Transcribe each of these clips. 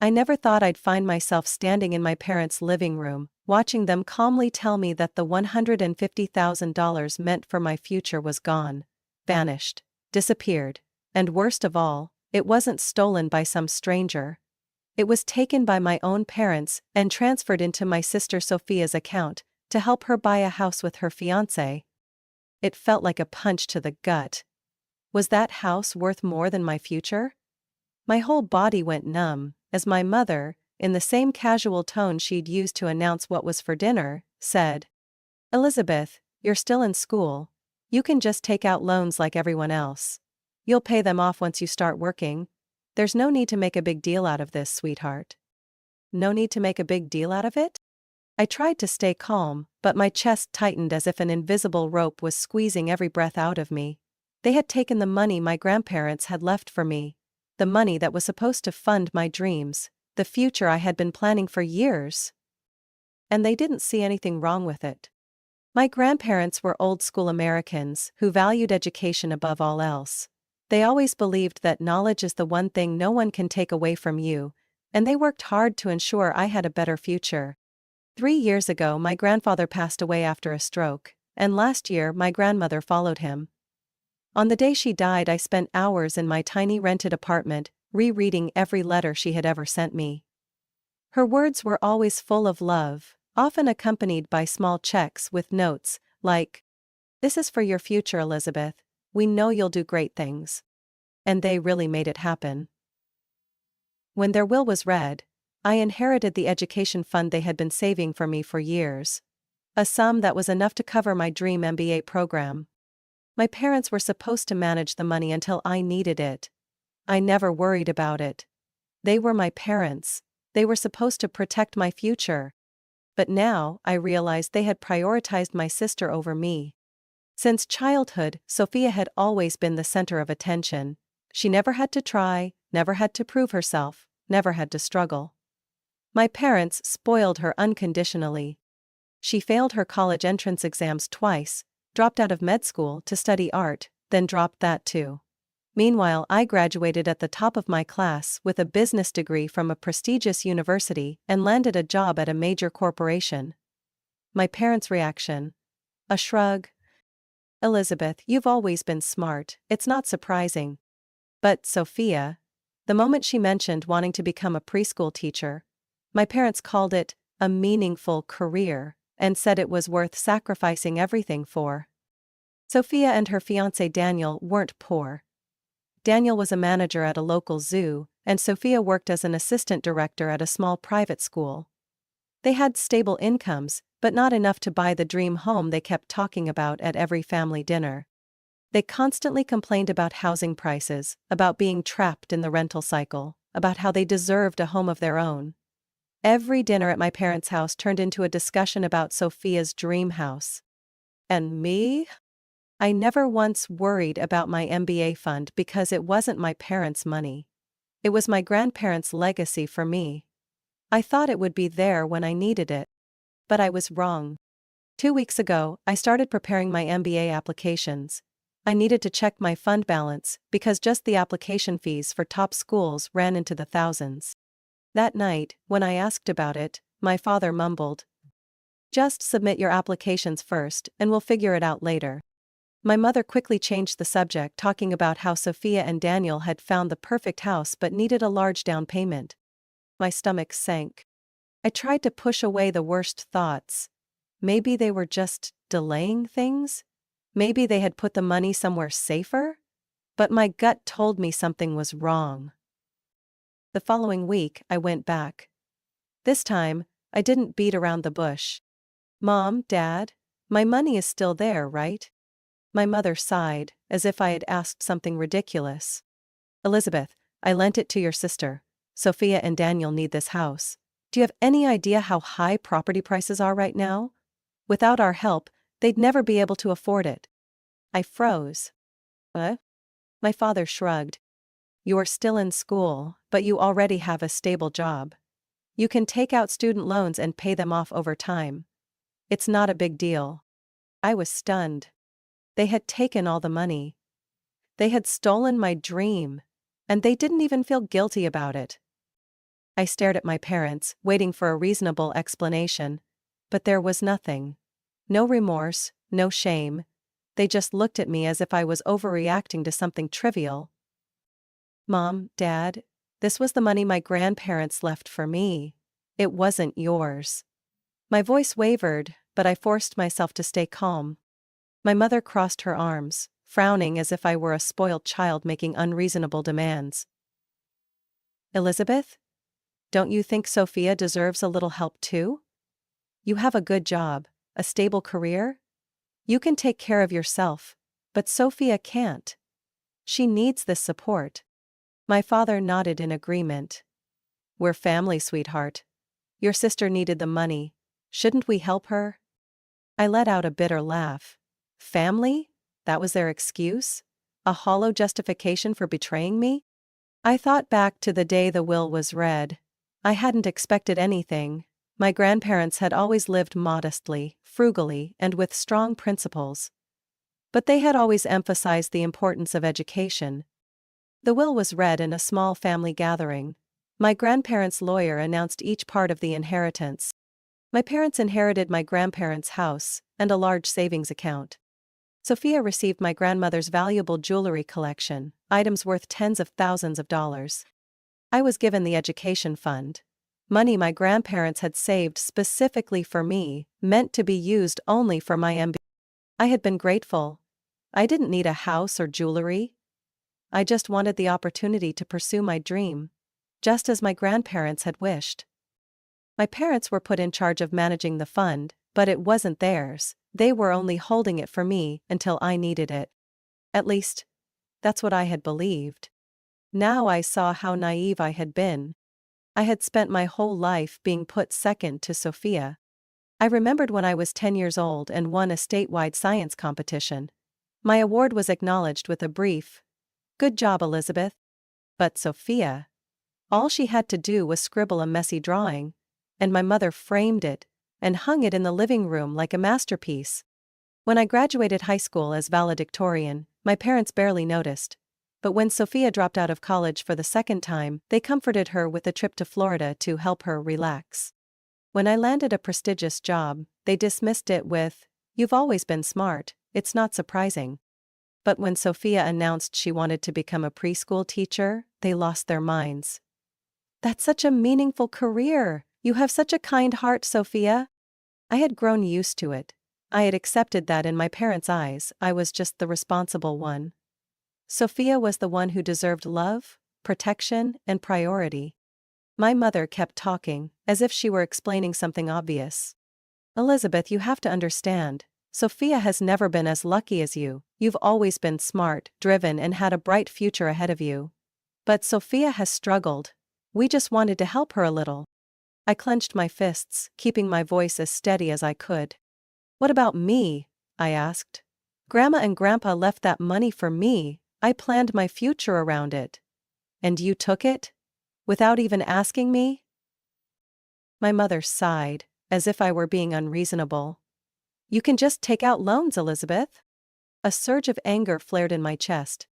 I never thought I'd find myself standing in my parents' living room, watching them calmly tell me that the $150,000 meant for my future was gone, vanished, disappeared, and worst of all, it wasn't stolen by some stranger. It was taken by my own parents and transferred into my sister Sophia's account to help her buy a house with her fiancé. It felt like a punch to the gut. Was that house worth more than my future? My whole body went numb, as my mother, in the same casual tone she'd used to announce what was for dinner, said, "Elizabeth, you're still in school. You can just take out loans like everyone else. You'll pay them off once you start working. There's no need to make a big deal out of this, sweetheart." No need to make a big deal out of it? I tried to stay calm, but my chest tightened as if an invisible rope was squeezing every breath out of me. They had taken the money my grandparents had left for me. The money that was supposed to fund my dreams, the future I had been planning for years. And they didn't see anything wrong with it. My grandparents were old-school Americans who valued education above all else. They always believed that knowledge is the one thing no one can take away from you, and they worked hard to ensure I had a better future. 3 years ago my grandfather passed away after a stroke, and last year my grandmother followed him. On the day she died I spent hours in my tiny rented apartment, rereading every letter she had ever sent me. Her words were always full of love, often accompanied by small checks with notes, like, "This is for your future, Elizabeth. We know you'll do great things." And they really made it happen. When their will was read, I inherited the education fund they had been saving for me for years. A sum that was enough to cover my dream MBA program. My parents were supposed to manage the money until I needed it. I never worried about it. They were my parents. They were supposed to protect my future. But now, I realized they had prioritized my sister over me. Since childhood, Sophia had always been the center of attention. She never had to try, never had to prove herself, never had to struggle. My parents spoiled her unconditionally. She failed her college entrance exams twice, dropped out of med school to study art, then dropped that too. Meanwhile, I graduated at the top of my class with a business degree from a prestigious university and landed a job at a major corporation. My parents' reaction? A shrug. "Elizabeth, you've always been smart, it's not surprising." But Sophia, the moment she mentioned wanting to become a preschool teacher, my parents called it a meaningful career and said it was worth sacrificing everything for. Sophia and her fiancé Daniel weren't poor. Daniel was a manager at a local zoo, and Sophia worked as an assistant director at a small private school. They had stable incomes, but not enough to buy the dream home they kept talking about at every family dinner. They constantly complained about housing prices, about being trapped in the rental cycle, about how they deserved a home of their own. Every dinner at my parents' house turned into a discussion about Sophia's dream house. And me? I never once worried about my MBA fund because it wasn't my parents' money. It was my grandparents' legacy for me. I thought it would be there when I needed it. But I was wrong. 2 weeks ago, I started preparing my MBA applications. I needed to check my fund balance because just the application fees for top schools ran into the thousands. That night, when I asked about it, my father mumbled, "Just submit your applications first and we'll figure it out later." My mother quickly changed the subject, talking about how Sophia and Daniel had found the perfect house but needed a large down payment. My stomach sank. I tried to push away the worst thoughts. Maybe they were just delaying things? Maybe they had put the money somewhere safer? But my gut told me something was wrong. The following week, I went back. This time, I didn't beat around the bush. "Mom, Dad, my money is still there, right?" My mother sighed, as if I had asked something ridiculous. "Elizabeth, I lent it to your sister. Sophia and Daniel need this house. Do you have any idea how high property prices are right now? Without our help, they'd never be able to afford it." I froze. "What?" My father shrugged. "You're still in school, but you already have a stable job. You can take out student loans and pay them off over time. It's not a big deal." I was stunned. They had taken all the money. They had stolen my dream, and they didn't even feel guilty about it. I stared at my parents, waiting for a reasonable explanation. But there was nothing. No remorse, no shame. They just looked at me as if I was overreacting to something trivial. Mom, Dad, this was the money my grandparents left for me. It wasn't yours. My voice wavered, but I forced myself to stay calm. My mother crossed her arms, frowning as if I were a spoiled child making unreasonable demands. Elizabeth? Don't you think Sophia deserves a little help too? You have a good job, a stable career? You can take care of yourself, but Sophia can't. She needs this support. My father nodded in agreement. We're family, sweetheart. Your sister needed the money. Shouldn't we help her? I let out a bitter laugh. Family? That was their excuse? A hollow justification for betraying me? I thought back to the day the will was read. I hadn't expected anything. My grandparents had always lived modestly, frugally, and with strong principles. But they had always emphasized the importance of education. The will was read in a small family gathering. My grandparents' lawyer announced each part of the inheritance. My parents inherited my grandparents' house and a large savings account. Sophia received my grandmother's valuable jewelry collection, items worth tens of thousands of dollars. I was given the education fund. Money my grandparents had saved specifically for me, meant to be used only for my MBA. I had been grateful. I didn't need a house or jewelry. I just wanted the opportunity to pursue my dream, just as my grandparents had wished. My parents were put in charge of managing the fund, but it wasn't theirs. They were only holding it for me until I needed it. At least, that's what I had believed. Now I saw how naive I had been. I had spent my whole life being put second to Sophia. I remembered when I was 10 years old and won a statewide science competition. My award was acknowledged with a brief, "Good job, Elizabeth." But Sophia, all she had to do was scribble a messy drawing, and my mother framed it and hung it in the living room like a masterpiece. When I graduated high school as valedictorian, my parents barely noticed. But when Sophia dropped out of college for the second time, they comforted her with a trip to Florida to help her relax. When I landed a prestigious job, they dismissed it with, "You've always been smart, it's not surprising." But when Sophia announced she wanted to become a preschool teacher, they lost their minds. "That's such a meaningful career. You have such a kind heart, Sophia." I had grown used to it. I had accepted that in my parents' eyes, I was just the responsible one. Sophia was the one who deserved love, protection, and priority. My mother kept talking, as if she were explaining something obvious. "Elizabeth, you have to understand. Sophia has never been as lucky as you. You've always been smart, driven, and had a bright future ahead of you. But Sophia has struggled. We just wanted to help her a little." I clenched my fists, keeping my voice as steady as I could. "What about me?" I asked. "Grandma and Grandpa left that money for me. I planned my future around it. And you took it? Without even asking me?" My mother sighed, as if I were being unreasonable. "You can just take out loans, Elizabeth." A surge of anger flared in my chest.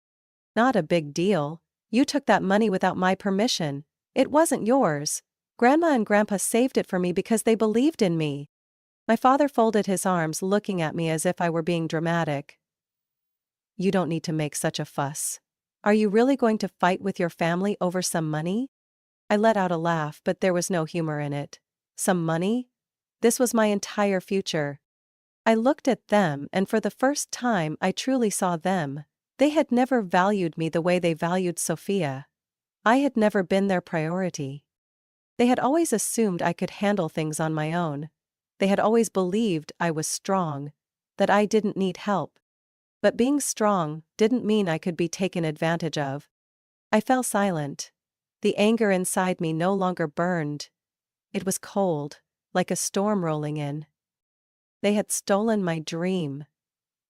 "Not a big deal. You took that money without my permission. It wasn't yours. Grandma and Grandpa saved it for me because they believed in me." My father folded his arms, looking at me as if I were being dramatic. "You don't need to make such a fuss. Are you really going to fight with your family over some money?" I let out a laugh, but there was no humor in it. Some money? This was my entire future. I looked at them, and for the first time I truly saw them. They had never valued me the way they valued Sophia. I had never been their priority. They had always assumed I could handle things on my own. They had always believed I was strong, that I didn't need help. But being strong didn't mean I could be taken advantage of. I fell silent. The anger inside me no longer burned. It was cold, like a storm rolling in. They had stolen my dream.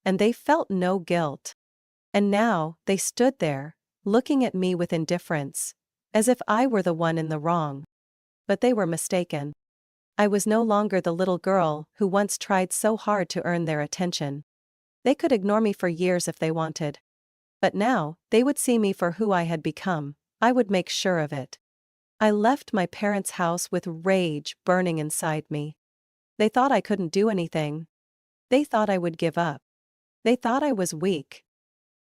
And they felt no guilt. And now, they stood there, looking at me with indifference, as if I were the one in the wrong. But they were mistaken. I was no longer the little girl who once tried so hard to earn their attention. They could ignore me for years if they wanted. But now, they would see me for who I had become. I would make sure of it. I left my parents' house with rage burning inside me. They thought I couldn't do anything. They thought I would give up. They thought I was weak.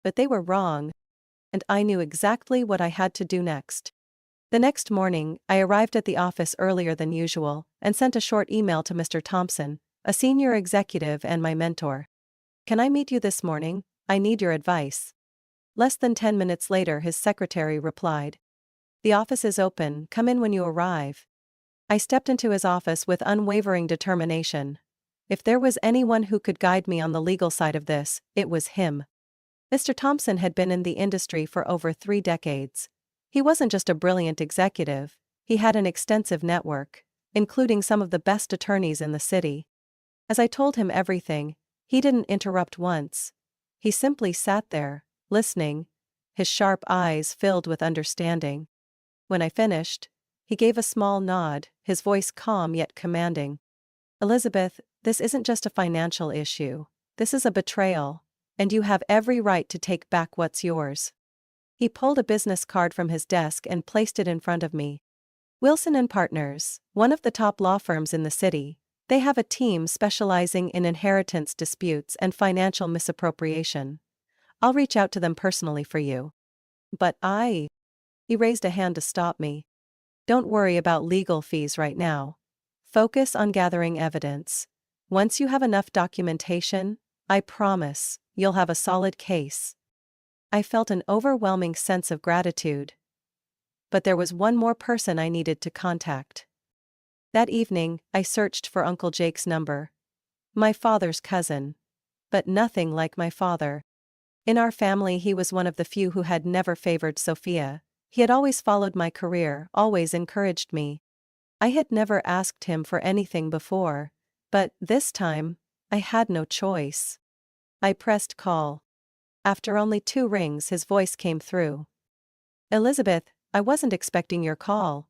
But they were wrong, and I knew exactly what I had to do next. The next morning, I arrived at the office earlier than usual and sent a short email to Mr. Thompson, a senior executive and my mentor. "Can I meet you this morning? I need your advice." Less than 10 minutes later, his secretary replied, "The office is open, come in when you arrive." I stepped into his office with unwavering determination. If there was anyone who could guide me on the legal side of this, it was him. Mr. Thompson had been in the industry for over 3 decades. He wasn't just a brilliant executive, he had an extensive network, including some of the best attorneys in the city. As I told him everything, he didn't interrupt once. He simply sat there, listening, his sharp eyes filled with understanding. When I finished, he gave a small nod, his voice calm yet commanding. "Elizabeth, this isn't just a financial issue. This is a betrayal, and you have every right to take back what's yours." He pulled a business card from his desk and placed it in front of me. "Wilson and Partners, one of the top law firms in the city. They have a team specializing in inheritance disputes and financial misappropriation. I'll reach out to them personally for you." "But He raised a hand to stop me. "Don't worry about legal fees right now. Focus on gathering evidence. Once you have enough documentation, I promise, you'll have a solid case." I felt an overwhelming sense of gratitude. But there was one more person I needed to contact. That evening, I searched for Uncle Jake's number. My father's cousin. But nothing like my father. In our family, he was one of the few who had never favored Sophia. He had always followed my career, always encouraged me. I had never asked him for anything before, but this time, I had no choice. I pressed call. After only 2 rings, his voice came through. "Elizabeth, I wasn't expecting your call.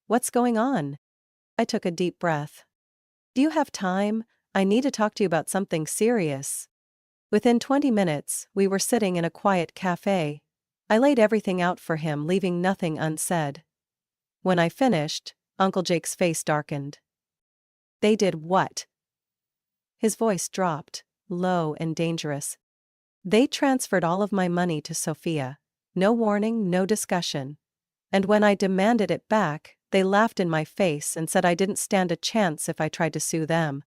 What's going on?" I took a deep breath. "Do you have time? I need to talk to you about something serious." Within 20 minutes, we were sitting in a quiet cafe. I laid everything out for him, leaving nothing unsaid. When I finished, Uncle Jake's face darkened. "They did what?" His voice dropped, low and dangerous. "They transferred all of my money to Sophia. No warning, no discussion. And when I demanded it back, they laughed in my face and said I didn't stand a chance if I tried to sue them."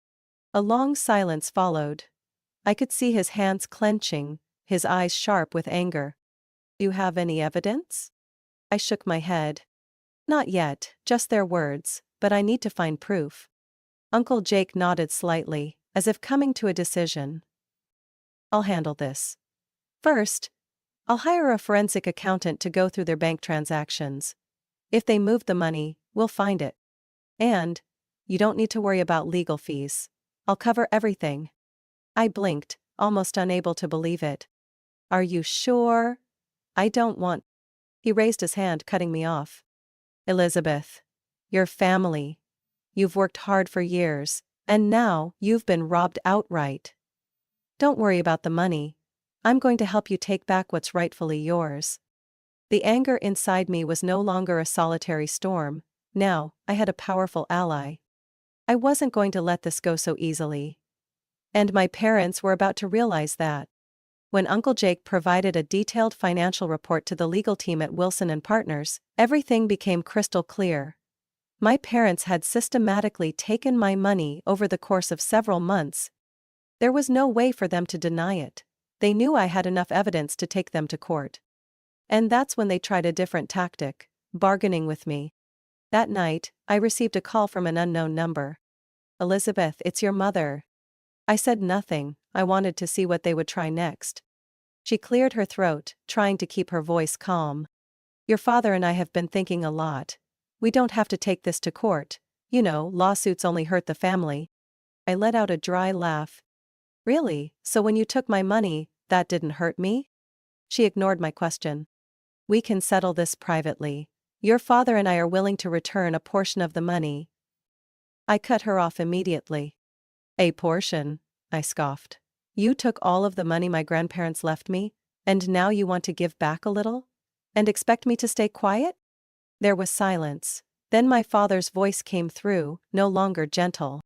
A long silence followed. I could see his hands clenching, his eyes sharp with anger. "Do you have any evidence?" I shook my head. "Not yet, just their words, but I need to find proof." Uncle Jake nodded slightly, as if coming to a decision. "I'll handle this. First, I'll hire a forensic accountant to go through their bank transactions. If they moved the money, we'll find it. And you don't need to worry about legal fees. I'll cover everything." I blinked, almost unable to believe it. "Are you sure? I don't want—" He raised his hand, cutting me off. "Elizabeth, your family. You've worked hard for years, and now you've been robbed outright. Don't worry about the money. I'm going to help you take back what's rightfully yours." The anger inside me was no longer a solitary storm. Now, I had a powerful ally. I wasn't going to let this go so easily. And my parents were about to realize that. When Uncle Jake provided a detailed financial report to the legal team at Wilson and Partners, everything became crystal clear. My parents had systematically taken my money over the course of several months. There was no way for them to deny it. They knew I had enough evidence to take them to court. And that's when they tried a different tactic, bargaining with me. That night, I received a call from an unknown number. "Elizabeth, it's your mother." I said nothing. I wanted to see what they would try next. She cleared her throat, trying to keep her voice calm. "Your father and I have been thinking a lot. We don't have to take this to court. You know, lawsuits only hurt the family." I let out a dry laugh. "Really? So when you took my money, that didn't hurt me?" She ignored my question. "We can settle this privately. Your father and I are willing to return a portion of the money." I cut her off immediately. "A portion?" I scoffed. "You took all of the money my grandparents left me, and now you want to give back a little? And expect me to stay quiet?" There was silence. Then my father's voice came through, no longer gentle.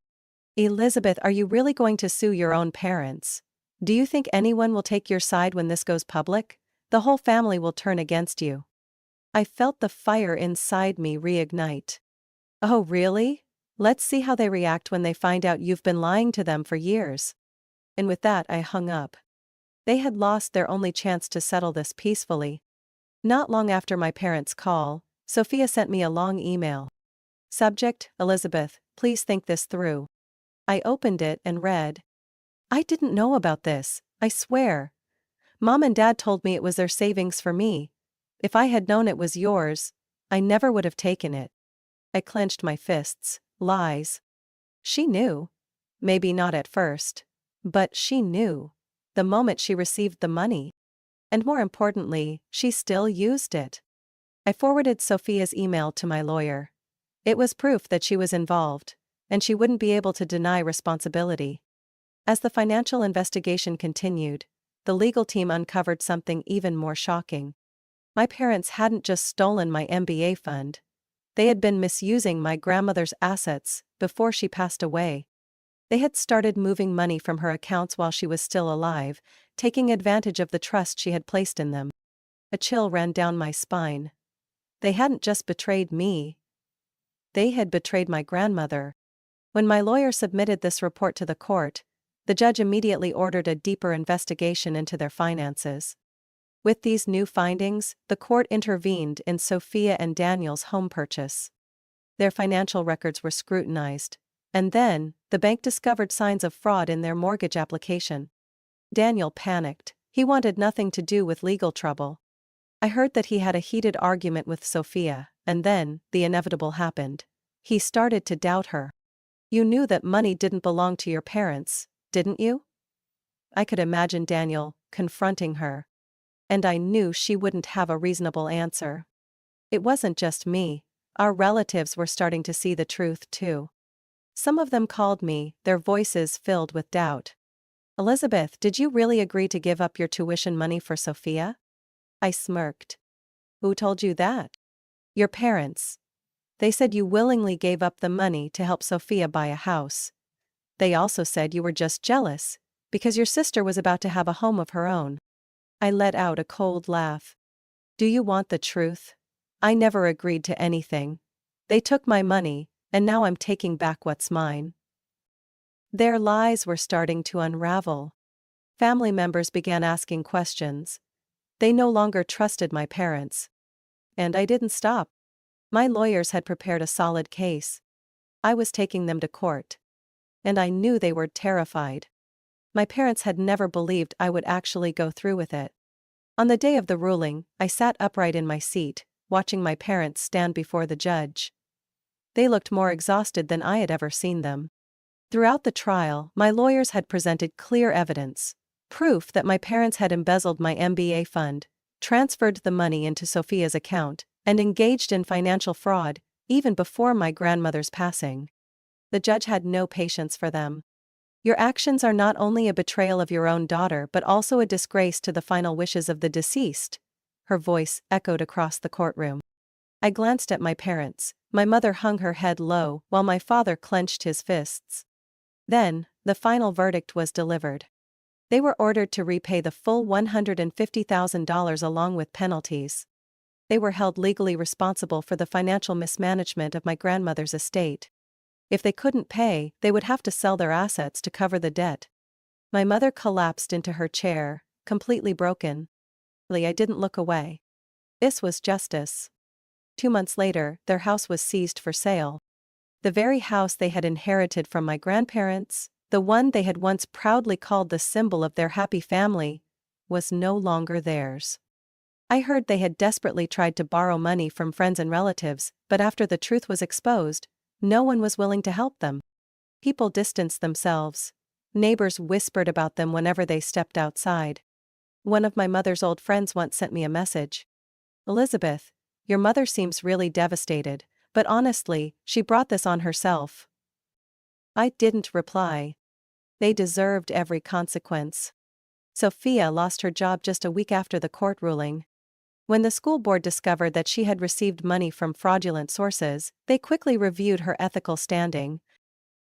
Elizabeth, are you really going to sue your own parents? Do you think anyone will take your side when this goes public? The whole family will turn against you. I felt the fire inside me reignite. Oh, really? Let's see how they react when they find out you've been lying to them for years. And with that, I hung up. They had lost their only chance to settle this peacefully. Not long after my parents' call, Sophia sent me a long email. Subject: Elizabeth, please think this through. I opened it and read. I didn't know about this, I swear. Mom and Dad told me it was their savings for me. If I had known it was yours, I never would have taken it. I clenched my fists. Lies. She knew. Maybe not at first. But she knew. The moment she received the money. And more importantly, she still used it. I forwarded Sophia's email to my lawyer. It was proof that she was involved, and she wouldn't be able to deny responsibility. As the financial investigation continued, the legal team uncovered something even more shocking. My parents hadn't just stolen my MBA fund. They had been misusing my grandmother's assets before she passed away. They had started moving money from her accounts while she was still alive, taking advantage of the trust she had placed in them. A chill ran down my spine. They hadn't just betrayed me. They had betrayed my grandmother. When my lawyer submitted this report to the court, the judge immediately ordered a deeper investigation into their finances. With these new findings, the court intervened in Sophia and Daniel's home purchase. Their financial records were scrutinized, and then, the bank discovered signs of fraud in their mortgage application. Daniel panicked. He wanted nothing to do with legal trouble. I heard that he had a heated argument with Sophia, and then, the inevitable happened. He started to doubt her. You knew that money didn't belong to your parents, didn't you? I could imagine Daniel confronting her. And I knew she wouldn't have a reasonable answer. It wasn't just me. Our relatives were starting to see the truth too. Some of them called me, their voices filled with doubt. Elizabeth, did you really agree to give up your tuition money for Sophia? I smirked. Who told you that? Your parents. They said you willingly gave up the money to help Sophia buy a house. They also said you were just jealous, because your sister was about to have a home of her own. I let out a cold laugh. Do you want the truth? I never agreed to anything. They took my money, and now I'm taking back what's mine. Their lies were starting to unravel. Family members began asking questions. They no longer trusted my parents. And I didn't stop. My lawyers had prepared a solid case. I was taking them to court. And I knew they were terrified. My parents had never believed I would actually go through with it. On the day of the ruling, I sat upright in my seat, watching my parents stand before the judge. They looked more exhausted than I had ever seen them. Throughout the trial, my lawyers had presented clear evidence, proof that my parents had embezzled my MBA fund, transferred the money into Sophia's account, and engaged in financial fraud, even before my grandmother's passing. The judge had no patience for them. Your actions are not only a betrayal of your own daughter but also a disgrace to the final wishes of the deceased. Her voice echoed across the courtroom. I glanced at my parents. My mother hung her head low, while my father clenched his fists. Then, the final verdict was delivered. They were ordered to repay the full $150,000 along with penalties. They were held legally responsible for the financial mismanagement of my grandmother's estate. If they couldn't pay, they would have to sell their assets to cover the debt. My mother collapsed into her chair, completely broken. I didn't look away. This was justice. 2 months later, their house was seized for sale. The very house they had inherited from my grandparents, the one they had once proudly called the symbol of their happy family, was no longer theirs. I heard they had desperately tried to borrow money from friends and relatives, but after the truth was exposed, no one was willing to help them. People distanced themselves. Neighbors whispered about them whenever they stepped outside. One of my mother's old friends once sent me a message. Elizabeth, your mother seems really devastated, but honestly, she brought this on herself. I didn't reply. They deserved every consequence. Sophia lost her job just a week after the court ruling. When the school board discovered that she had received money from fraudulent sources, they quickly reviewed her ethical standing.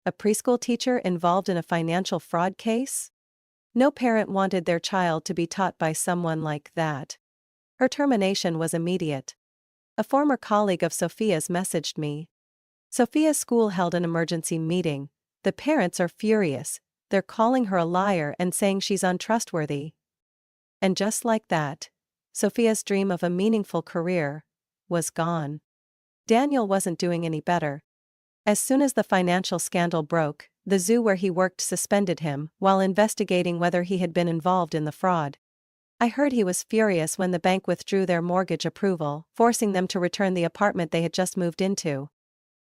A preschool teacher involved in a financial fraud case? No parent wanted their child to be taught by someone like that. Her termination was immediate. A former colleague of Sophia's messaged me. Sophia's school held an emergency meeting. The parents are furious. They're calling her a liar and saying she's untrustworthy. And just like that, Sophia's dream of a meaningful career was gone. Daniel wasn't doing any better. As soon as the financial scandal broke, the zoo where he worked suspended him while investigating whether he had been involved in the fraud. I heard he was furious when the bank withdrew their mortgage approval, forcing them to return the apartment they had just moved into.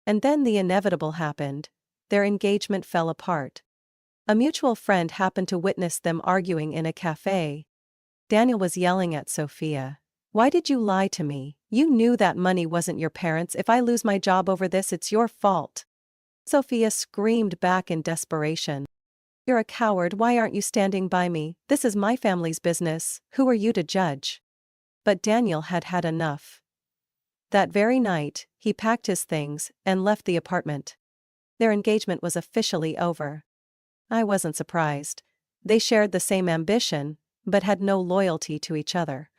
And then the inevitable happened. Their engagement fell apart. A mutual friend happened to witness them arguing in a cafe. Daniel was yelling at Sophia. "Why did you lie to me? You knew that money wasn't your parents'. If I lose my job over this, it's your fault." Sophia screamed back in desperation. "You're a coward. Why aren't you standing by me? This is my family's business. Who are you to judge?" But Daniel had had enough. That very night, he packed his things and left the apartment. Their engagement was officially over. I wasn't surprised. They shared the same ambition, but had no loyalty to each other.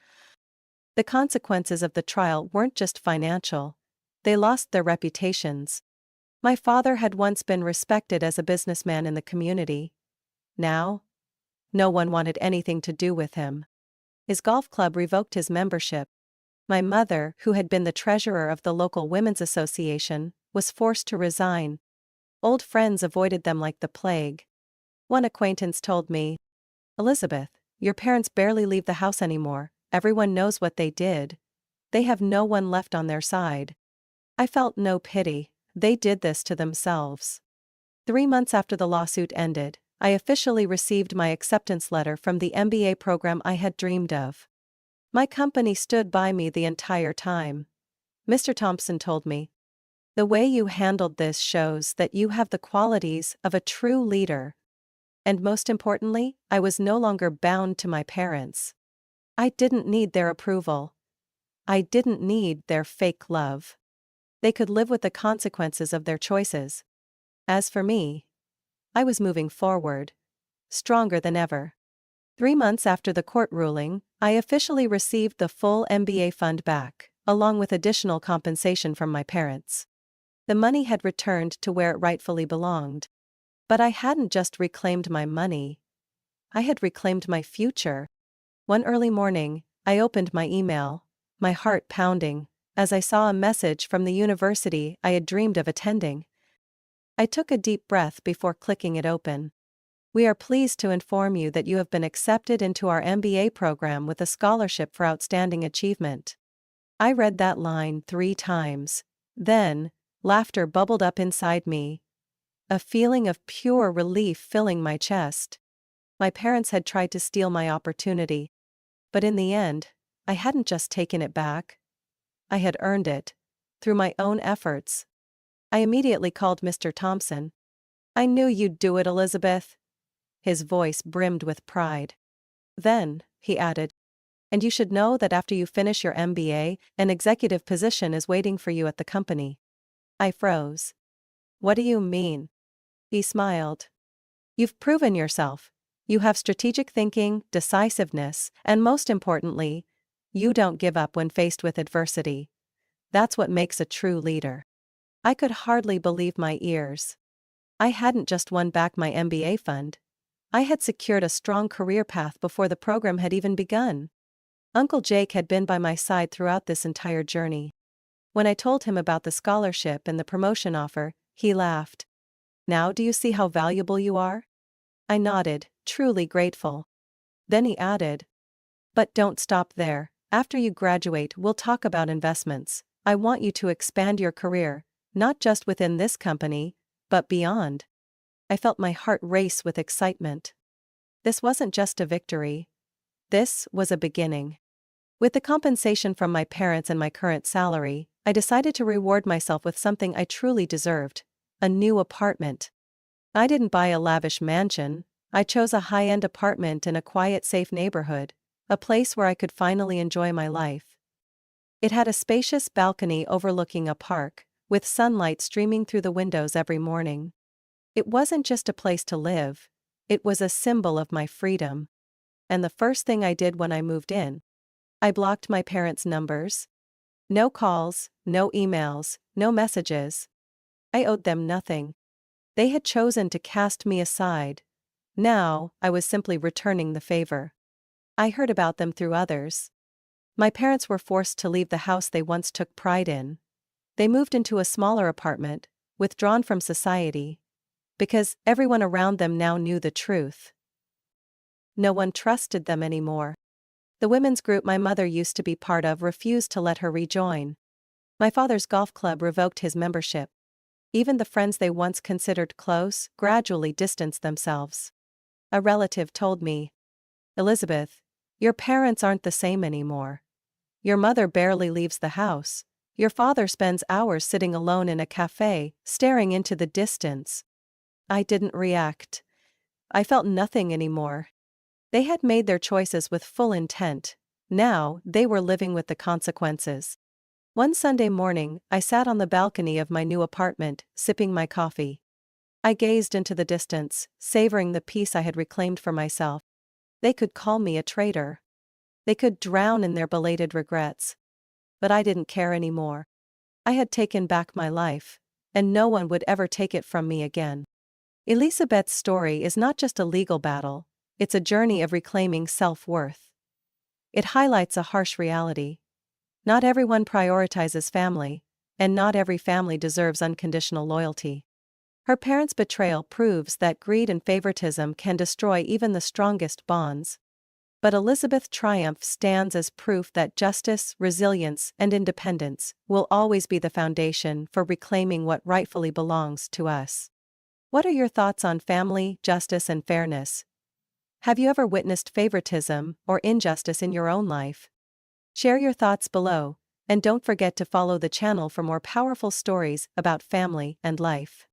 The consequences of the trial weren't just financial. They lost their reputations. My father had once been respected as a businessman in the community. Now, no one wanted anything to do with him. His golf club revoked his membership. My mother, who had been the treasurer of the local women's association, was forced to resign. Old friends avoided them like the plague. One acquaintance told me, "Elizabeth, your parents barely leave the house anymore. Everyone knows what they did. They have no one left on their side." I felt no pity. They did this to themselves. 3 months after the lawsuit ended, I officially received my acceptance letter from the MBA program I had dreamed of. My company stood by me the entire time. Mr. Thompson told me, "The way you handled this shows that you have the qualities of a true leader." And most importantly, I was no longer bound to my parents. I didn't need their approval. I didn't need their fake love. They could live with the consequences of their choices. As for me, I was moving forward, stronger than ever. 3 months after the court ruling, I officially received the full MBA fund back, along with additional compensation from my parents. The money had returned to where it rightfully belonged. But I hadn't just reclaimed my money. I had reclaimed my future. One early morning, I opened my email, my heart pounding, as I saw a message from the university I had dreamed of attending. I took a deep breath before clicking it open. "We are pleased to inform you that you have been accepted into our MBA program with a scholarship for outstanding achievement." I read that line 3 times. Then, laughter bubbled up inside me. A feeling of pure relief filling my chest. My parents had tried to steal my opportunity. But in the end, I hadn't just taken it back. I had earned it. Through my own efforts. I immediately called Mr. Thompson. "I knew you'd do it, Elizabeth." His voice brimmed with pride. Then, he added, "And you should know that after you finish your MBA, an executive position is waiting for you at the company." I froze. "What do you mean?" He smiled. "You've proven yourself. You have strategic thinking, decisiveness, and most importantly, you don't give up when faced with adversity. That's what makes a true leader." I could hardly believe my ears. I hadn't just won back my MBA fund. I had secured a strong career path before the program had even begun. Uncle Jake had been by my side throughout this entire journey. When I told him about the scholarship and the promotion offer, he laughed. "Now do you see how valuable you are?" I nodded, truly grateful. Then he added, "But don't stop there. After you graduate, we'll talk about investments. I want you to expand your career, not just within this company, but beyond." I felt my heart race with excitement. This wasn't just a victory. This was a beginning. With the compensation from my parents and my current salary, I decided to reward myself with something I truly deserved: a new apartment. I didn't buy a lavish mansion. I chose a high-end apartment in a quiet, safe neighborhood, a place where I could finally enjoy my life, It had a spacious balcony overlooking a park, with sunlight streaming through the windows every morning. It wasn't just a place to live, it was a symbol of my freedom. And the first thing I did when I moved in, I blocked my parents' numbers. No calls, no emails, no messages. I owed them nothing. They had chosen to cast me aside. Now, I was simply returning the favor. I heard about them through others. My parents were forced to leave the house they once took pride in. They moved into a smaller apartment, withdrawn from society, because everyone around them now knew the truth. No one trusted them anymore. The women's group my mother used to be part of refused to let her rejoin. My father's golf club revoked his membership. Even the friends they once considered close gradually distanced themselves. A relative told me, "Elizabeth, your parents aren't the same anymore. Your mother barely leaves the house. Your father spends hours sitting alone in a cafe, staring into the distance." I didn't react. I felt nothing anymore. They had made their choices with full intent. Now, they were living with the consequences. One Sunday morning, I sat on the balcony of my new apartment, sipping my coffee. I gazed into the distance, savoring the peace I had reclaimed for myself. They could call me a traitor. They could drown in their belated regrets. But I didn't care anymore. I had taken back my life, and no one would ever take it from me again. Elizabeth's story is not just a legal battle, it's a journey of reclaiming self-worth. It highlights a harsh reality. Not everyone prioritizes family, and not every family deserves unconditional loyalty. Her parents' betrayal proves that greed and favoritism can destroy even the strongest bonds. But Elizabeth's triumph stands as proof that justice, resilience, and independence will always be the foundation for reclaiming what rightfully belongs to us. What are your thoughts on family, justice, and fairness? Have you ever witnessed favoritism or injustice in your own life? Share your thoughts below, and don't forget to follow the channel for more powerful stories about family and life.